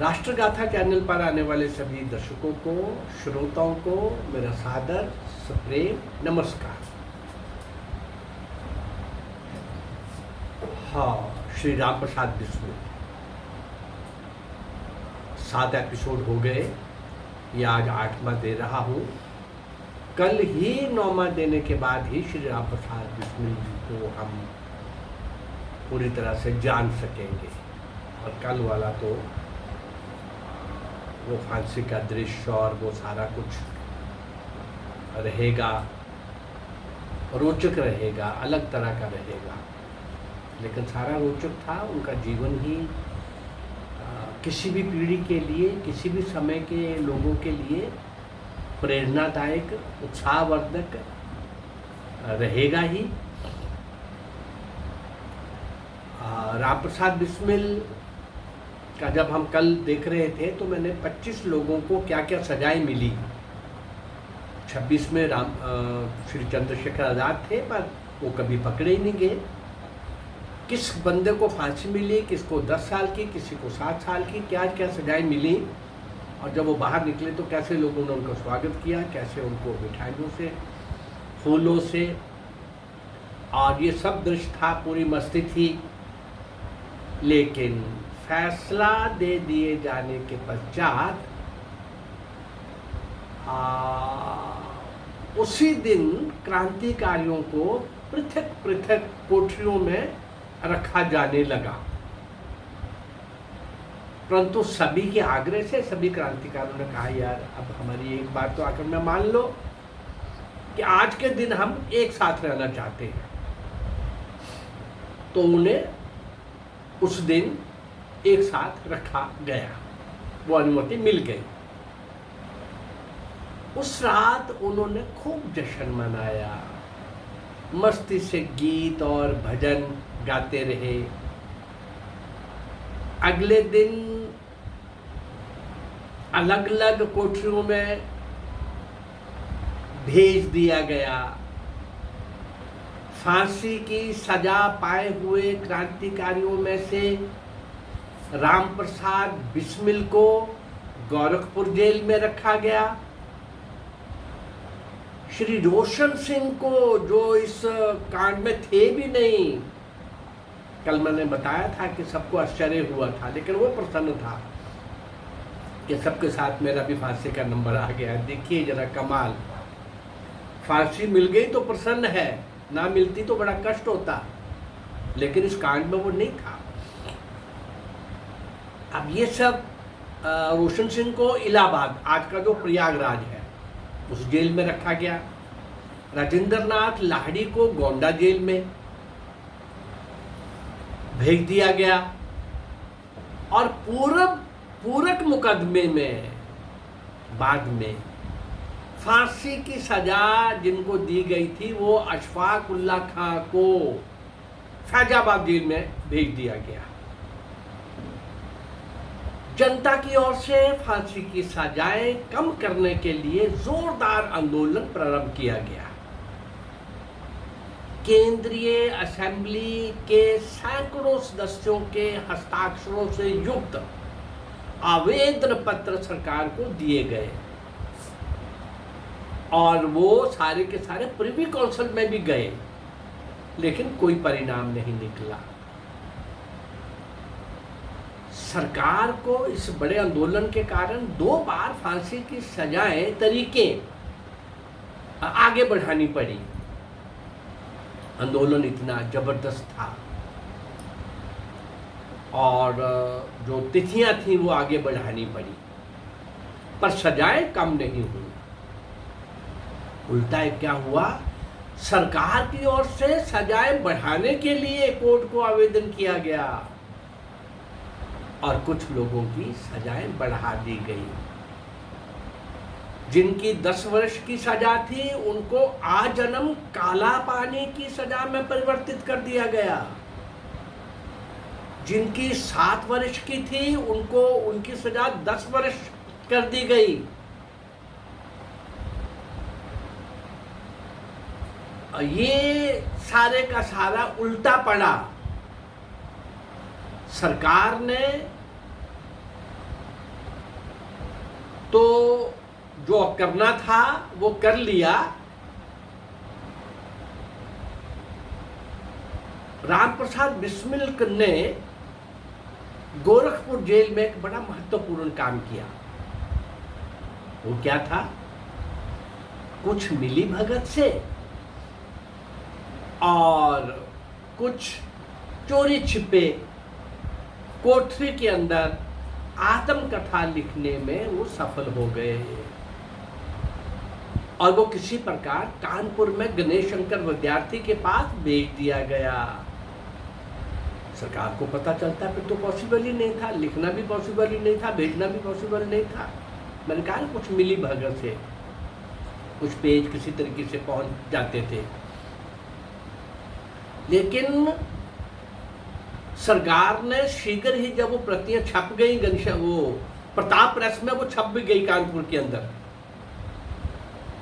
राष्ट्रगाथा channel पर आने वाले सभी दर्शकों को, श्रोताओं को मेरा सादर सप्रेम नमस्कार। हाँ, श्री राम प्रसाद बिस्मिल 7 एपिसोड हो गए, ये आज 8वां दे रहा हूँ। कल ही 9वां देने के बाद ही श्री राम प्रसाद बिस्मिल जी को हम पूरी तरह से जान सकेंगे। और कल वाला तो वो फांसी का दृश्य और वो सारा कुछ रहेगा, रोचक रहेगा, अलग तरह का रहेगा, लेकिन सारा रोचक था। उनका जीवन ही किसी भी पीढ़ी के लिए, किसी भी समय के लोगों के लिए प्रेरणादायक, उत्साहवर्धक रहेगा ही। राम प्रसाद बिस्मिल का जब हम कल देख रहे थे तो मैंने 25 लोगों को क्या क्या सजाएं मिली। 26 में श्री चंद्रशेखर आज़ाद थे, पर वो कभी पकड़े ही नहीं गए। किस बंदे को फांसी मिली, किसको 10 साल की, किसी को 7 साल की, क्या क्या सजाएं मिली। और जब वो बाहर निकले तो कैसे लोगों ने उनका स्वागत किया, कैसे उनको मिठाइयों से, फूलों से, और ये सब दृश्य था, पूरी मस्ती थी। लेकिन फैसला दे दिए जाने के पश्चात उसी दिन क्रांतिकारियों को पृथक पृथक कोठरियों में रखा जाने लगा। परंतु सभी के आग्रह से सभी क्रांतिकारियों ने कहा, यार अब हमारी एक बात तो आकर में मान लो कि आज के दिन हम एक साथ रहना चाहते हैं। तो उन्हें उस दिन एक साथ रखा गया, वो अनुमति मिल गई। उस रात उन्होंने खूब जश्न मनाया, मस्ती से गीत और भजन गाते रहे। अगले दिन अलग अलग कोठरियों में भेज दिया गया। फांसी की सजा पाए हुए क्रांतिकारियों में से राम प्रसाद बिस्मिल को गोरखपुर जेल में रखा गया। श्री रोशन सिंह को, जो इस कांड में थे भी नहीं, कल मैंने बताया था कि सबको आश्चर्य हुआ था, लेकिन वो प्रसन्न था कि सबके साथ मेरा भी फांसी का नंबर आ गया। देखिए जरा कमाल, फांसी मिल गई तो प्रसन्न है, ना मिलती तो बड़ा कष्ट होता, लेकिन इस कांड में वो नहीं था। अब ये सब रोशन सिंह को इलाहाबाद, आज का जो प्रयागराज है, उस जेल में रखा गया। राजेंद्र नाथ लाहिड़ी को गोंडा जेल में भेज दिया गया। और पूरक मुकदमे में बाद में फांसी की सजा जिनको दी गई थी, वो अशफाक उल्लाह खां को फैजाबाद जेल में भेज दिया गया। जनता की ओर से फांसी की सजाएं कम करने के लिए जोरदार आंदोलन प्रारंभ किया गया। केंद्रीय असेंबली के सैकड़ों सदस्यों के हस्ताक्षरों से युक्त आवेदन पत्र सरकार को दिए गए, और वो सारे के सारे प्रिवी काउंसिल में भी गए, लेकिन कोई परिणाम नहीं निकला। सरकार को इस बड़े आंदोलन के कारण 2 बार फांसी की सजाएं, तरीके आगे बढ़ानी पड़ी। आंदोलन इतना जबरदस्त था और जो तिथियां थी वो आगे बढ़ानी पड़ी, पर सजाएं कम नहीं हुई। उल्टा क्या हुआ, सरकार की ओर से सजाएं बढ़ाने के लिए कोर्ट को आवेदन किया गया और कुछ लोगों की सजाएं बढ़ा दी गई। जिनकी 10 वर्ष की सजा थी, उनको आजन्म काला पानी की सजा में परिवर्तित कर दिया गया। जिनकी 7 वर्ष की थी, उनको उनकी सजा 10 वर्ष कर दी गई। ये सारे का सारा उल्टा पड़ा। सरकार ने तो जो करना था वो कर लिया। राम प्रसाद बिस्मिल ने गोरखपुर जेल में एक बड़ा महत्वपूर्ण काम किया। वो क्या था? कुछ मिली भगत से और कुछ चोरी छिपे कोठरी के अंदर आत्मकथा लिखने में वो सफल हो गए और वो किसी प्रकार कानपुर में गणेश शंकर विद्यार्थी के पास भेज दिया गया। सरकार को पता चलता फिर तो पॉसिबल ही नहीं था, लिखना भी पॉसिबल ही नहीं था, भेजना भी पॉसिबल नहीं था। मैंने कहा कुछ मिली भगत से कुछ पेज किसी तरीके से पहुंच जाते थे। लेकिन सरकार ने शीघ्र ही जब वो प्रतियां छप गई, वो प्रताप प्रेस में वो छप भी गई कानपुर के अंदर,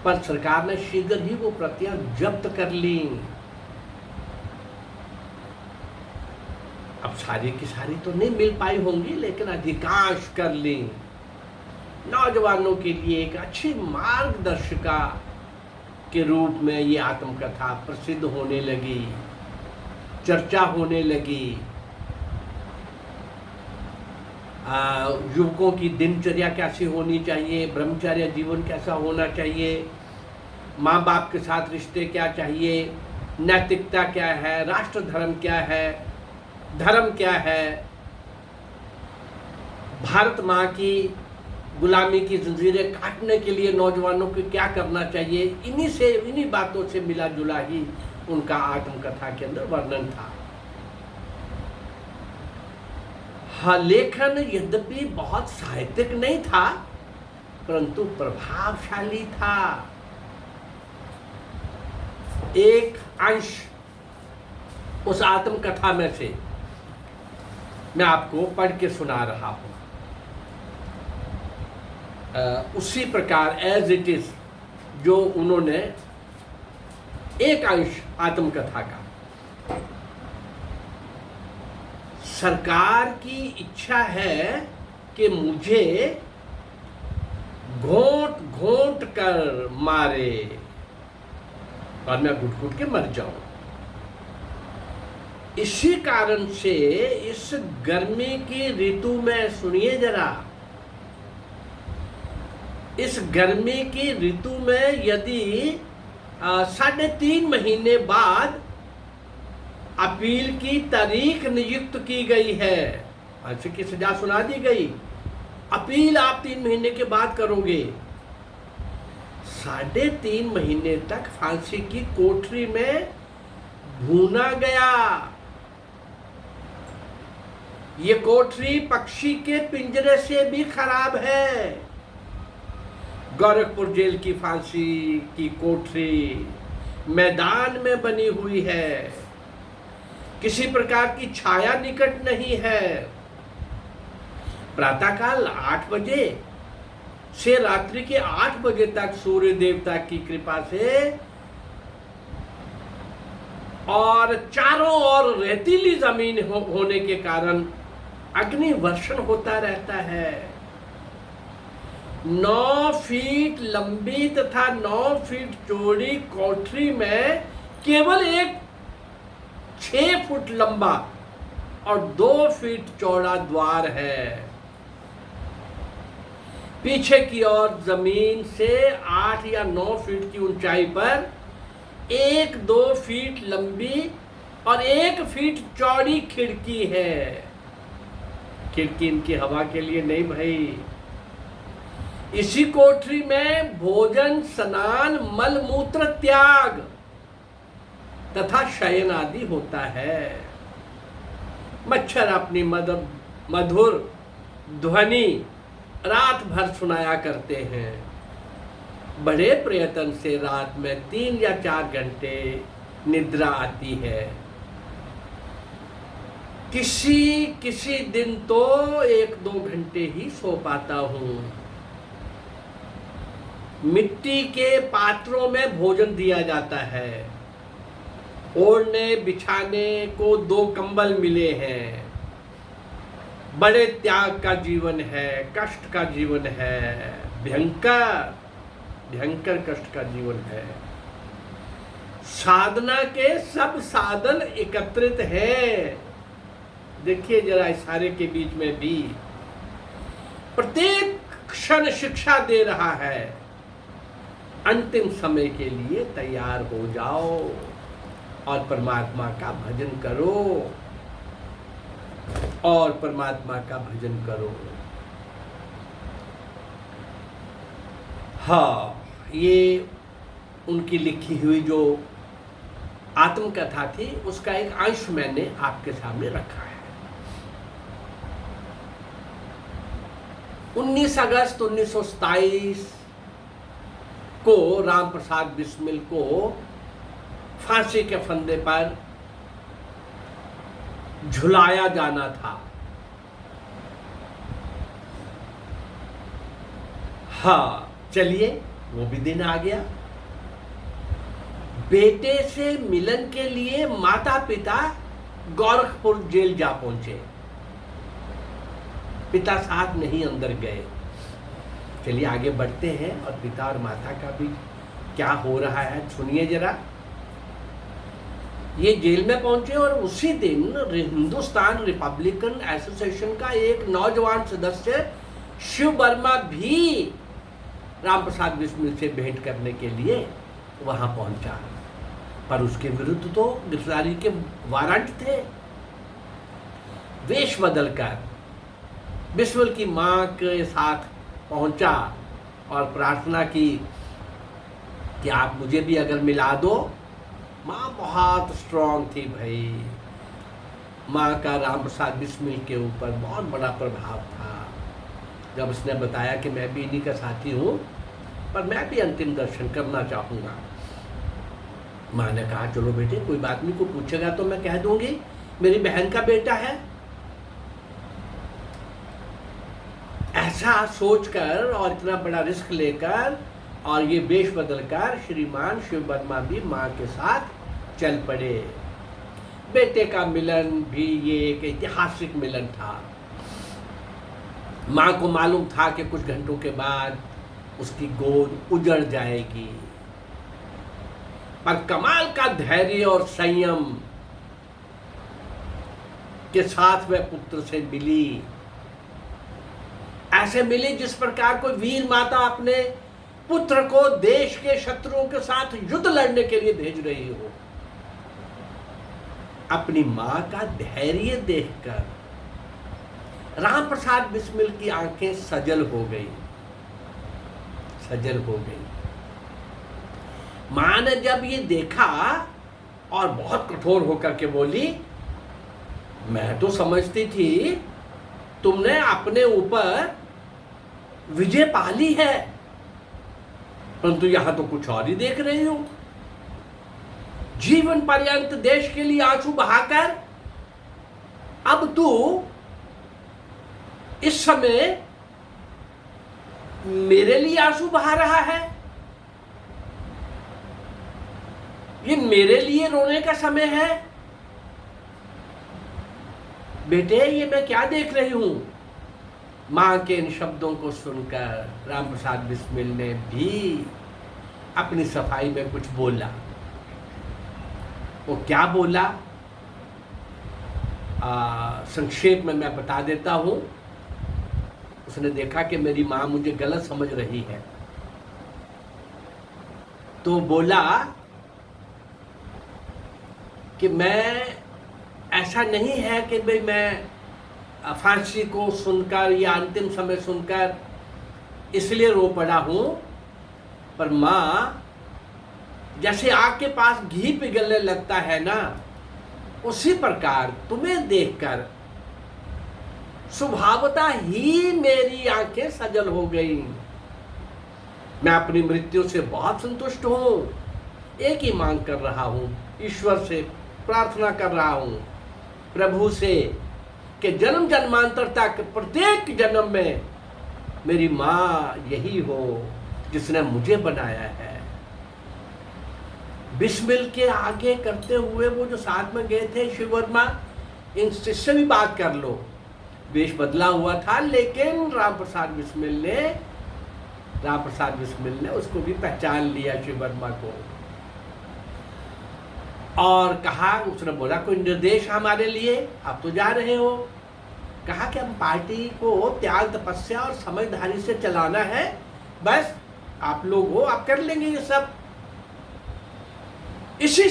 पर सरकार ने शीघ्र ही वो प्रतियां जब्त कर ली। अब सारी की सारी तो नहीं मिल पाई होंगी, लेकिन अधिकांश कर ली। नौजवानों के लिए एक अच्छी मार्गदर्शिका के रूप में ये आत्मकथा प्रसिद्ध होने लगी, चर्चा होने लगी। युवकों की दिनचर्या कैसी होनी चाहिए, ब्रह्मचर्य जीवन कैसा होना चाहिए, माँ बाप के साथ रिश्ते क्या चाहिए, नैतिकता क्या है, राष्ट्र धर्म क्या है, धर्म क्या है, भारत माँ की गुलामी की जंजीरें काटने के लिए नौजवानों को क्या करना चाहिए, इन्हीं बातों से मिला जुला ही उनका आत्मकथा के अंदर वर्णन था। हाँ, लेखन यद्यपि बहुत साहित्यिक नहीं था, परंतु प्रभावशाली था। एक अंश उस आत्मकथा में से मैं आपको पढ़ के सुना रहा हूं। उसी प्रकार एज इट इज जो उन्होंने एक अंश आत्मकथा का। सरकार की इच्छा है कि मुझे घोंट घोंट कर मारे और मैं घुट घुट के मर जाऊं। इसी कारण से इस गर्मी की ऋतु में, सुनिए जरा, इस गर्मी की ऋतु में यदि 3.5 महीने बाद अपील की तारीख नियुक्त की गई है, फांसी की सजा सुना दी गई, अपील आप 3 महीने के बाद करोगे, 3.5 महीने तक फांसी की कोठरी में भूना गया। ये कोठरी पक्षी के पिंजरे से भी खराब है। गोरखपुर जेल की फांसी की कोठरी मैदान में बनी हुई है, किसी प्रकार की छाया निकट नहीं है। प्रातःकाल 8 बजे से रात्रि के 8 बजे तक सूर्य देवता की कृपा से और चारों ओर रेतीली जमीन होने के कारण अग्नि वर्षण होता रहता है। 9 फीट लंबी तथा 9 फीट चौड़ी कोठरी में केवल एक 6 फुट लंबा और 2 फीट चौड़ा द्वार है। पीछे की ओर जमीन से 8 या 9 फीट की ऊंचाई पर 1-2 फीट लंबी और 1 फीट चौड़ी खिड़की है। खिड़की इनकी हवा के लिए नहीं भाई। इसी कोठरी में भोजन, स्नान, मल मूत्र त्याग तथा शयन आदि होता है। मच्छर अपनी मधुर ध्वनि रात भर सुनाया करते हैं। बड़े प्रयत्न से रात में 3 या 4 घंटे निद्रा आती है। किसी दिन तो 1-2 घंटे ही सो पाता हूँ। मिट्टी के पात्रों में भोजन दिया जाता है। ओढ़ने बिछाने को 2 कंबल मिले हैं। बड़े त्याग का जीवन है, कष्ट का जीवन है, भयंकर भयंकर कष्ट का जीवन है। साधना के सब साधन एकत्रित हैं। देखिए जरा इस सारे के बीच में भी प्रत्येक क्षण शिक्षा दे रहा है, अंतिम समय के लिए तैयार हो जाओ और परमात्मा का भजन करो और परमात्मा का भजन करो। हाँ, ये उनकी लिखी हुई जो आत्मकथा थी उसका एक अंश मैंने आपके सामने रखा है। 19 अगस्त 1927 को राम प्रसाद बिस्मिल को फांसी के फंदे पर झुलाया जाना था। हाँ, चलिए वो भी दिन आ गया। बेटे से मिलन के लिए माता पिता गोरखपुर जेल जा पहुंचे। पिता साथ नहीं अंदर गए। चलिए आगे बढ़ते हैं और पिता और माता का भी क्या हो रहा है सुनिए जरा। ये जेल में पहुंचे और उसी दिन हिंदुस्तान रिपब्लिकन एसोसिएशन का एक नौजवान सदस्य शिव वर्मा भी राम प्रसाद बिस्मिल से भेंट करने के लिए वहां पहुंचा, पर उसके विरुद्ध तो गिरफ्तारी के वारंट थे। वेश बदलकर बिस्मिल की मां के साथ पहुंचा और प्रार्थना की कि आप मुझे भी अगर मिला दो। मां बहुत स्ट्रांग थी भाई। मां का राम प्रसाद बिस्मिल के ऊपर बहुत बड़ा प्रभाव था। जब उसने बताया कि मैं भी इन्हीं का साथी हूं, पर मैं भी अंतिम दर्शन करना चाहूंगा, मां ने कहा चलो बेटे, कोई बात नहीं, को पूछेगा तो मैं कह दूंगी मेरी बहन का बेटा है। ऐसा सोचकर और इतना बड़ा रिस्क लेकर और ये वेश बदलकर श्रीमान शिव वर्मा भी मां के साथ चल पड़े। बेटे का मिलन भी ये एक ऐतिहासिक मिलन था। मां को मालूम था कि कुछ घंटों के बाद उसकी गोद उजड़ जाएगी, पर कमाल का धैर्य और संयम के साथ वह पुत्र से मिली। ऐसे मिली जिस प्रकार कोई वीर माता अपने पुत्र को देश के शत्रुओं के साथ युद्ध लड़ने के लिए भेज रही हो। अपनी मां का धैर्य देखकर राम प्रसाद बिस्मिल की आंखें सजल हो गई। मां ने जब ये देखा और बहुत कठोर होकर के बोली, मैं तो समझती थी तुमने अपने ऊपर विजय पा ली है, परंतु यहां तो कुछ और ही देख रही हूं। जीवन पर्यंत देश के लिए आंसू बहाकर अब तू इस समय मेरे लिए आंसू बहा रहा है। ये मेरे लिए रोने का समय है। बेटे, ये मैं क्या देख रही हूं? मां के इन शब्दों को सुनकर राम प्रसाद बिस्मिल ने भी अपनी सफाई में कुछ बोला। वो क्या बोला, संक्षेप में मैं बता देता हूं। उसने देखा कि मेरी मां मुझे गलत समझ रही है, तो बोला कि मैं, ऐसा नहीं है कि भाई मैं फांसी को सुनकर या अंतिम समय सुनकर इसलिए रो पड़ा हूं, पर मां, जैसे आग के पास घी पिघलने लगता है ना, उसी प्रकार तुम्हें देखकर स्वभावतः ही मेरी आंखें सजल हो गई। मैं अपनी मृत्यु से बहुत संतुष्ट हूं। एक ही मांग कर रहा हूं, ईश्वर से प्रार्थना कर रहा हूं, प्रभु से, कि जन्म जन्मांतर तक प्रत्येक जन्म में मेरी मां यही हो जिसने मुझे बनाया है। बिस्मिल के आगे करते हुए वो जो साथ में गए थे शिव वर्मा, इनसे भी बात कर लो। वेश बदला हुआ था, लेकिन राम प्रसाद बिस्मिल ने राम प्रसाद बिस्मिल ने उसको भी पहचान लिया, शिव वर्मा को, और कहा, उसने बोला कोई निर्देश हमारे लिए, आप तो जा रहे हो। कहा कि हम पार्टी को त्याग, तपस्या और समझदारी से चलाना है, बस आप लोग हो, आप कर लेंगे ये सब। इसी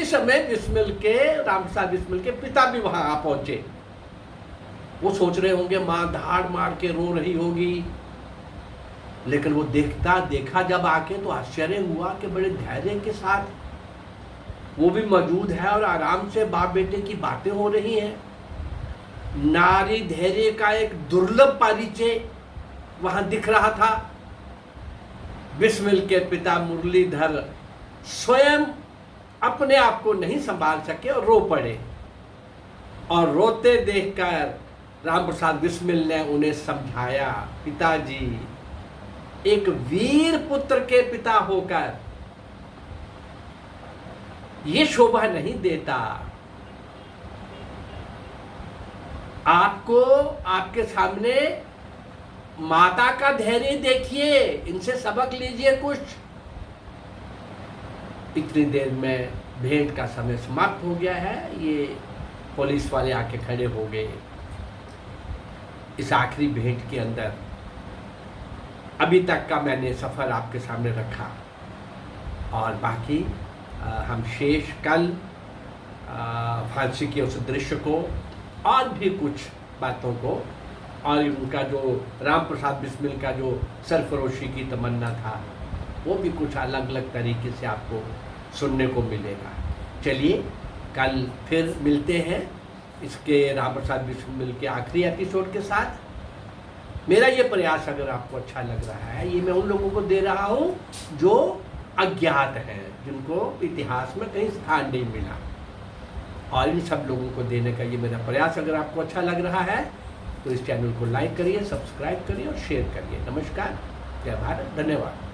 समय बिस्मिल के, राम प्रसाद बिस्मिल के पिता भी वहां आ पहुंचे। वो सोच रहे होंगे मां धाड़ मार के रो रही होगी, लेकिन वो देखा जब आके तो आश्चर्य हुआ कि बड़े धैर्य के साथ वो भी मौजूद है और आराम से बाप बेटे की बातें हो रही हैं। नारी धैर्य का एक दुर्लभ परिचय वहां दिख रहा था। बिस्मिल के पिता मुरलीधर स्वयं अपने आप को नहीं संभाल सके और रो पड़े, और रोते देखकर राम प्रसाद बिस्मिल ने उन्हें समझाया, पिताजी, एक वीर पुत्र के पिता होकर ये शोभा नहीं देता। आपको आपके सामने माता का धैर्य देखिए, इनसे सबक लीजिए कुछ। इतनी देर में भेंट का समय समाप्त हो गया है। ये पुलिस वाले आके खड़े हो गए। इस आखिरी भेंट के अंदर अभी तक का मैंने सफ़र आपके सामने रखा, और बाकी हम शेष कल फांसी के उस दृश्य को और भी कुछ बातों को, और उनका जो राम प्रसाद बिस्मिल का जो सरफरोशी की तमन्ना था, वो भी कुछ अलग अलग तरीके से आपको सुनने को मिलेगा। चलिए कल फिर मिलते हैं इसके राम प्रसाद बिस्मिल के आखिरी एपिसोड के साथ। मेरा ये प्रयास अगर आपको अच्छा लग रहा है, ये मैं उन लोगों को दे रहा हूँ जो अज्ञात हैं, जिनको इतिहास में कहीं स्थान नहीं मिला, और इन सब लोगों को देने का ये मेरा प्रयास अगर आपको अच्छा लग रहा है तो इस चैनल को लाइक करिए, सब्सक्राइब करिए और शेयर करिए। नमस्कार, जय भारत, धन्यवाद।